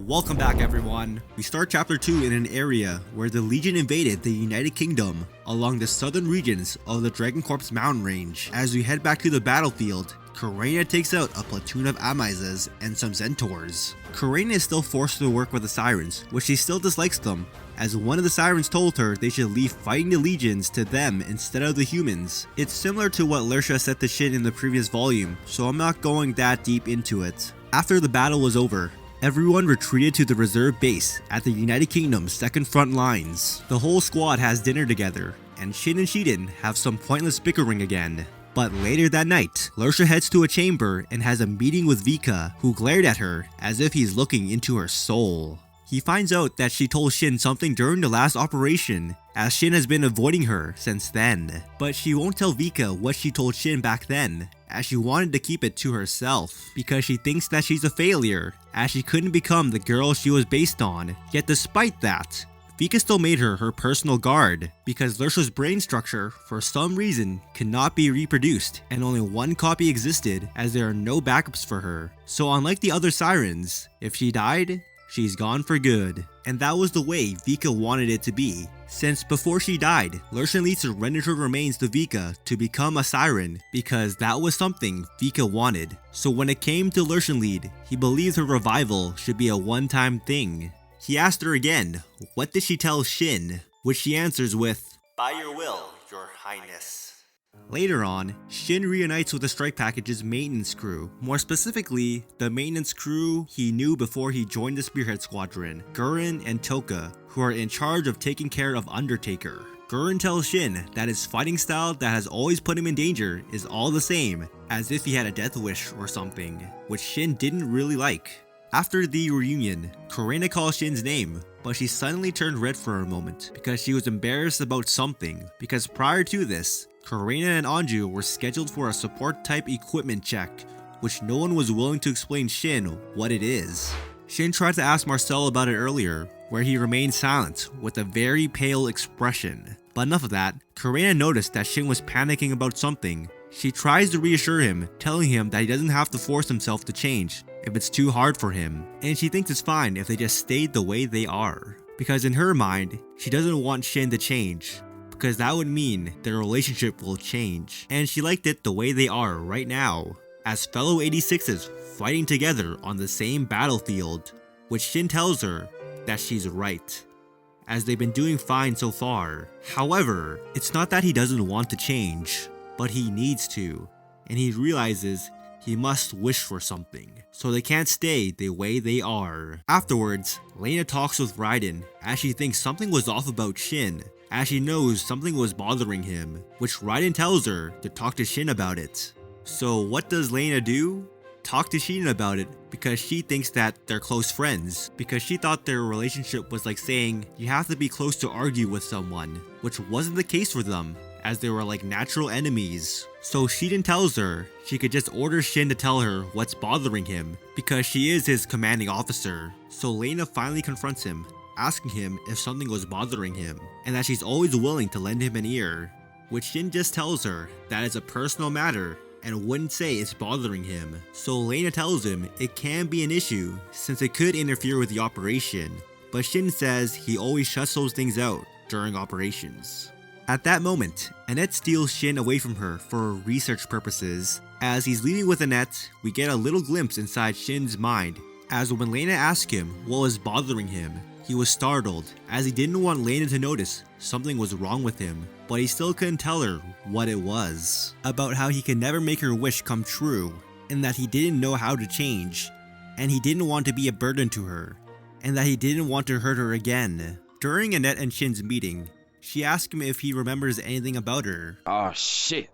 Welcome back everyone. We start chapter 2 in an area where the Legion invaded the United Kingdom along the southern regions of the Dragon Corp's mountain range. As we head back to the battlefield, Karina takes out a platoon of Amizes and some Centaurs. Karina is still forced to work with the Sirens, which she still dislikes them, as one of the Sirens told her they should leave fighting the Legions to them instead of the humans. It's similar to what Lersha said to Shin in the previous volume, so I'm not going that deep into it. After the battle was over, everyone retreated to the reserve base at the United Kingdom's second front lines. The whole squad has dinner together, and Shin and Shiden have some pointless bickering again. But later that night, Lersha heads to a chamber and has a meeting with Vika, who glared at her as if he's looking into her soul. He finds out that she told Shin something during the last operation, as Shin has been avoiding her since then. But she won't tell Vika what she told Shin back then, as she wanted to keep it to herself, because she thinks that she's a failure, as she couldn't become the girl she was based on. Yet despite that, Vika still made her her personal guard, because Lersha's brain structure, for some reason, cannot be reproduced, and only one copy existed as there are no backups for her. So unlike the other Sirens, if she died, she's gone for good. And that was the way Vika wanted it to be, since before she died, Lersha needs to render her remains to Vika to become a Siren, because that was something Vika wanted. So when it came to Lershenlied, he believed her revival should be a one-time thing. He asked her again, what did she tell Shin? Which she answers with, "By your will, your highness." Later on, Shin reunites with the Strike Package's maintenance crew, more specifically, the maintenance crew he knew before he joined the Spearhead Squadron, Gurren and Toka, who are in charge of taking care of Undertaker. Gurren tells Shin that his fighting style that has always put him in danger is all the same, as if he had a death wish or something, which Shin didn't really like. After the reunion, Karina calls Shin's name, but she suddenly turned red for a moment because she was embarrassed about something, because prior to this, Karina and Anju were scheduled for a support type equipment check, which no one was willing to explain Shin what it is. Shin tried to ask Marcel about it earlier, where he remained silent with a very pale expression. But enough of that, Karina noticed that Shin was panicking about something. She tries to reassure him, telling him that he doesn't have to force himself to change if it's too hard for him, and she thinks it's fine if they just stayed the way they are. Because in her mind, she doesn't want Shin to change, because that would mean their relationship will change, and she liked it the way they are right now, as fellow 86s fighting together on the same battlefield, which Shin tells her that she's right, as they've been doing fine so far. However, it's not that he doesn't want to change, but he needs to, and he realizes he must wish for something, so they can't stay the way they are. Afterwards, Lena talks with Raiden as she thinks something was off about Shin, as she knows something was bothering him, which Raiden tells her to talk to Shin about it. So what does Lena do? Talk to Shin about it, because she thinks that they're close friends, because she thought their relationship was like saying you have to be close to argue with someone, which wasn't the case for them, as they were like natural enemies. So Shiden tells her she could just order Shin to tell her what's bothering him, because she is his commanding officer. So Lena finally confronts him, asking him if something was bothering him, and that she's always willing to lend him an ear, which Shin just tells her that it's a personal matter and wouldn't say it's bothering him. So Lena tells him it can be an issue since it could interfere with the operation, but Shin says he always shuts those things out during operations. At that moment, Annette steals Shin away from her for research purposes. As he's leaving with Annette, we get a little glimpse inside Shin's mind, as when Lena asked him what was bothering him, he was startled, as he didn't want Lena to notice something was wrong with him, but he still couldn't tell her what it was. About how he could never make her wish come true, and that he didn't know how to change, and he didn't want to be a burden to her, and that he didn't want to hurt her again. During Annette and Shin's meeting, she asked him if he remembers anything about her. Oh shit,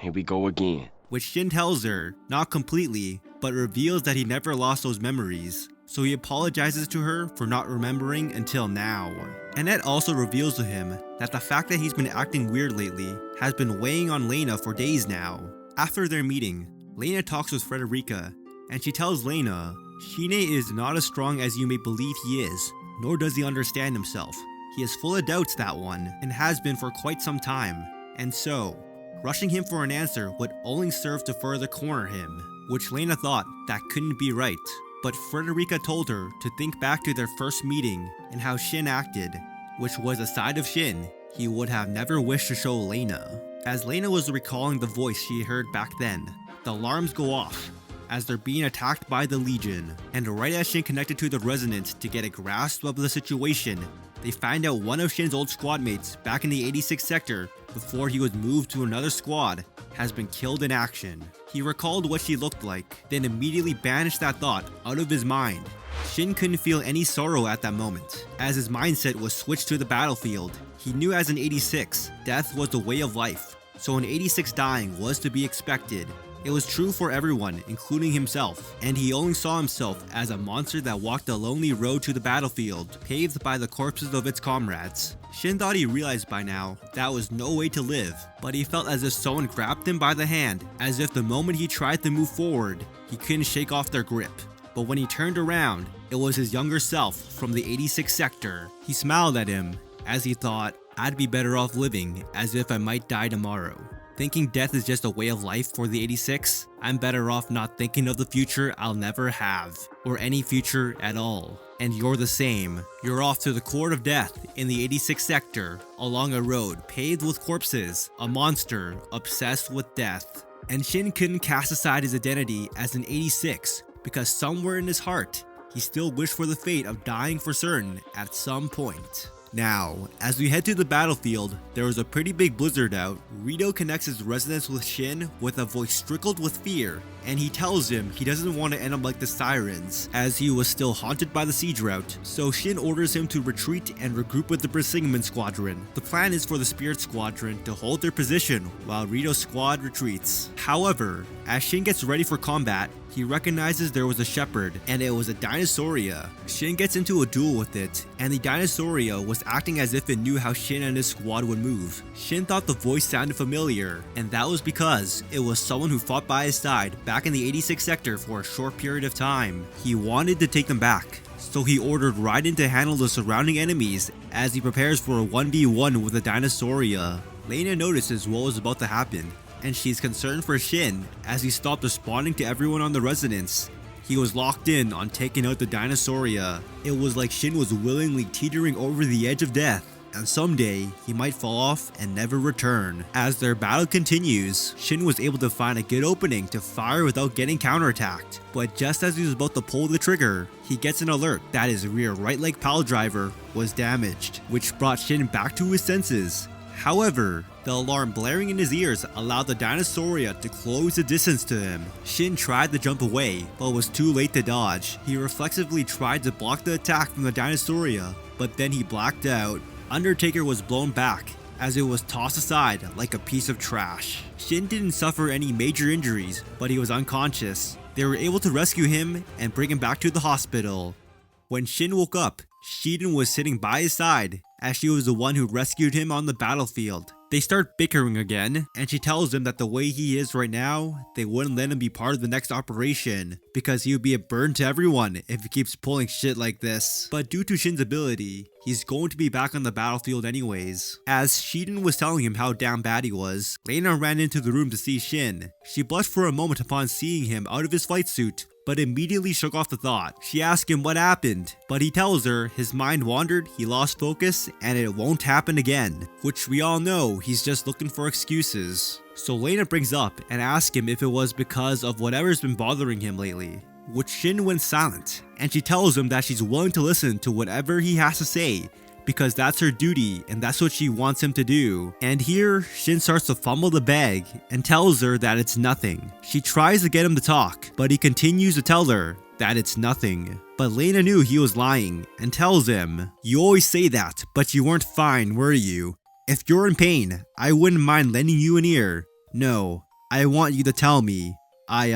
here we go again. Which Shin tells her, not completely, but reveals that he never lost those memories. So he apologizes to her for not remembering until now. Annette also reveals to him that the fact that he's been acting weird lately has been weighing on Lena for days now. After their meeting, Lena talks with Frederica, and she tells Lena, Shine is not as strong as you may believe he is, nor does he understand himself. He is full of doubts, that one, and has been for quite some time, and so, rushing him for an answer would only serve to further corner him, which Lena thought that couldn't be right. but Frederica told her to think back to their first meeting and how Shin acted, which was a side of Shin he would have never wished to show Lena. As Lena was recalling the voice she heard back then, the alarms go off as they're being attacked by the Legion, and right as Shin connected to the resonance to get a grasp of the situation, they find out one of Shin's old squad mates back in the 86th sector before he was moved to another squad has been killed in action. He recalled what she looked like, then immediately banished that thought out of his mind. Shin couldn't feel any sorrow at that moment, as his mindset was switched to the battlefield. He knew as an 86, death was the way of life, so an 86 dying was to be expected. It was true for everyone, including himself, and he only saw himself as a monster that walked a lonely road to the battlefield, paved by the corpses of its comrades. Shin thought he realized by now that was no way to live, but he felt as if someone grabbed him by the hand, as if the moment he tried to move forward, he couldn't shake off their grip. But when he turned around, it was his younger self from the 86th sector. He smiled at him, as he thought, I'd be better off living as if I might die tomorrow. Thinking death is just a way of life for the 86, I'm better off not thinking of the future I'll never have, or any future at all. And you're the same. You're off to the court of death in the 86th sector, along a road paved with corpses, a monster obsessed with death. And Shin couldn't cast aside his identity as an 86, because somewhere in his heart, he still wished for the fate of dying for certain at some point. Now, as we head to the battlefield, there was a pretty big blizzard out. Rito connects his resonance with Shin with a voice strickled with fear, and he tells him he doesn't want to end up like the Sirens, as he was still haunted by the siege route. So Shin orders him to retreat and regroup with the Brisingamen squadron. The plan is for the Spirit squadron to hold their position while Rito's squad retreats. However, as Shin gets ready for combat, he recognizes there was a shepherd, and it was a Dinosauria. Shin gets into a duel with it, and the Dinosauria was acting as if it knew how Shin and his squad would move. Shin thought the voice sounded familiar, and that was because it was someone who fought by his side back in the 86th sector for a short period of time. He wanted to take them back, so he ordered Raiden to handle the surrounding enemies as he prepares for a 1v1 with the Dinosauria. Lena notices what was about to happen, and she's concerned for Shin as he stopped responding to everyone on the resonance. He was locked in on taking out the Dinosauria. It was like Shin was willingly teetering over the edge of death, and someday he might fall off and never return. As their battle continues, Shin was able to find a good opening to fire without getting counterattacked, but just as he was about to pull the trigger, he gets an alert that his rear right leg pile driver was damaged, which brought Shin back to his senses. However, the alarm blaring in his ears allowed the Dinosauria to close the distance to him. Shin tried to jump away, but was too late to dodge. He reflexively tried to block the attack from the Dinosauria, but then he blacked out. Undertaker was blown back as it was tossed aside like a piece of trash. Shin didn't suffer any major injuries, but he was unconscious. They were able to rescue him and bring him back to the hospital. When Shin woke up, Shiden was sitting by his side, as she was the one who rescued him on the battlefield. They start bickering again, and she tells him that the way he is right now, they wouldn't let him be part of the next operation, because he would be a burden to everyone if he keeps pulling shit like this. But due to Shin's ability, he's going to be back on the battlefield anyways. As Shiden was telling him how damn bad he was, Lena ran into the room to see Shin. She blushed for a moment upon seeing him out of his flight suit, but immediately shook off the thought. She asked him what happened, but he tells her his mind wandered, he lost focus, and it won't happen again. Which we all know he's just looking for excuses. So Lena brings up and asks him if it was because of whatever's been bothering him lately. Which Shin went silent, and she tells him that she's willing to listen to whatever he has to say, because that's her duty and that's what she wants him to do. And here, Shin starts to fumble the bag and tells her that it's nothing. She tries to get him to talk, but he continues to tell her that it's nothing. But Lena knew he was lying and tells him, "You always say that, but you weren't fine, were you? If you're in pain, I wouldn't mind lending you an ear. No, I want you to tell me. I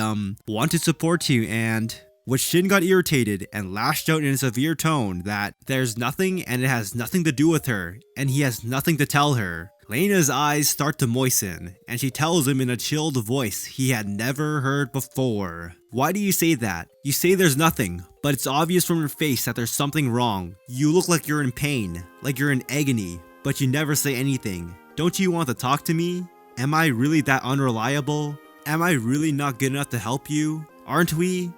want to support you and..." Which Shin got irritated and lashed out in a severe tone that there's nothing and it has nothing to do with her, and he has nothing to tell her. Lena's eyes start to moisten, and she tells him in a chilled voice he had never heard before. "Why do you say that? You say there's nothing, but it's obvious from your face that there's something wrong. You look like you're in pain, like you're in agony, but you never say anything. Don't you want to talk to me? Am I really that unreliable? Am I really not good enough to help you? Aren't we?"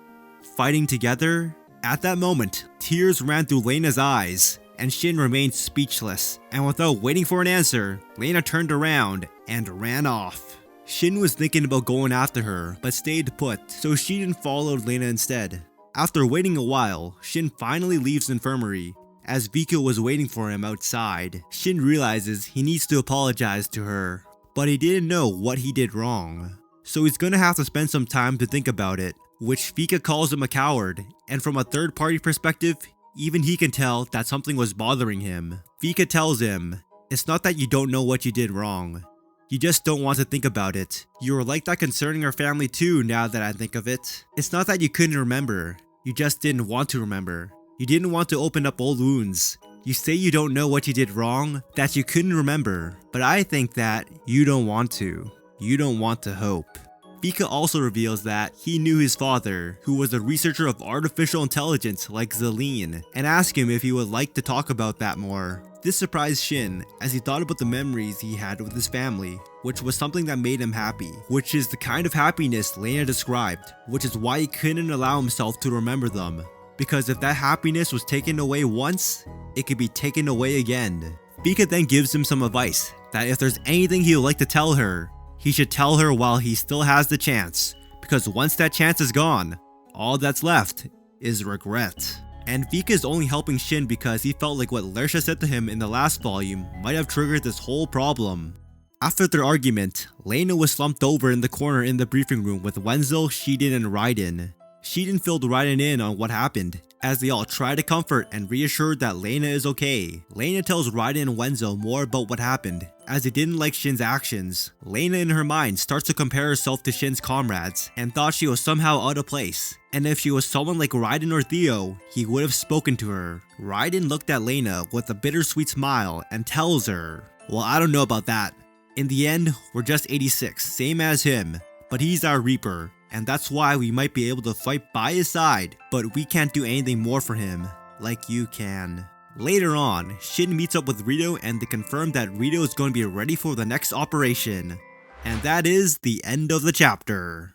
fighting together? At that moment, tears ran through Lena's eyes, and Shin remained speechless, and without waiting for an answer, Lena turned around and ran off. Shin was thinking about going after her, but stayed put, so Shin followed Lena instead. After waiting a while, Shin finally leaves the infirmary. As Vika was waiting for him outside, Shin realizes he needs to apologize to her, but he didn't know what he did wrong. So he's gonna have to spend some time to think about it, which Vika calls him a coward, and from a third party perspective, even he can tell that something was bothering him. Vika tells him, "It's not that you don't know what you did wrong. You just don't want to think about it. You were like that concerning our family too, now that I think of it. It's not that you couldn't remember. You just didn't want to remember. You didn't want to open up old wounds. You say you don't know what you did wrong, that you couldn't remember. But I think that you don't want to. You don't want to hope." Vika also reveals that he knew his father, who was a researcher of artificial intelligence like Zelene, and asked him if he would like to talk about that more. This surprised Shin, as he thought about the memories he had with his family, which was something that made him happy, which is the kind of happiness Lena described, which is why he couldn't allow himself to remember them. Because if that happiness was taken away once, it could be taken away again. Vika then gives him some advice, that if there's anything he would like to tell her, he should tell her while he still has the chance, because once that chance is gone, all that's left is regret. And Vika is only helping Shin because he felt like what Lersha said to him in the last volume might have triggered this whole problem. After their argument, Lena was slumped over in the corner in the briefing room with Wenzel, Shiden, and Raiden. Shiden filled Raiden in on what happened, as they all try to comfort and reassure that Lena is okay. Lena tells Raiden and Wenzel more about what happened, as they didn't like Shin's actions. Lena in her mind starts to compare herself to Shin's comrades, and thought she was somehow out of place. And if she was someone like Raiden or Theo, he would have spoken to her. Raiden looked at Lena with a bittersweet smile and tells her, "Well, I don't know about that. In the end, we're just 86, same as him, but he's our Reaper. And that's why we might be able to fight by his side, but we can't do anything more for him, like you can." Later on, Shin meets up with Rito and they confirm that Rito is going to be ready for the next operation. And that is the end of the chapter.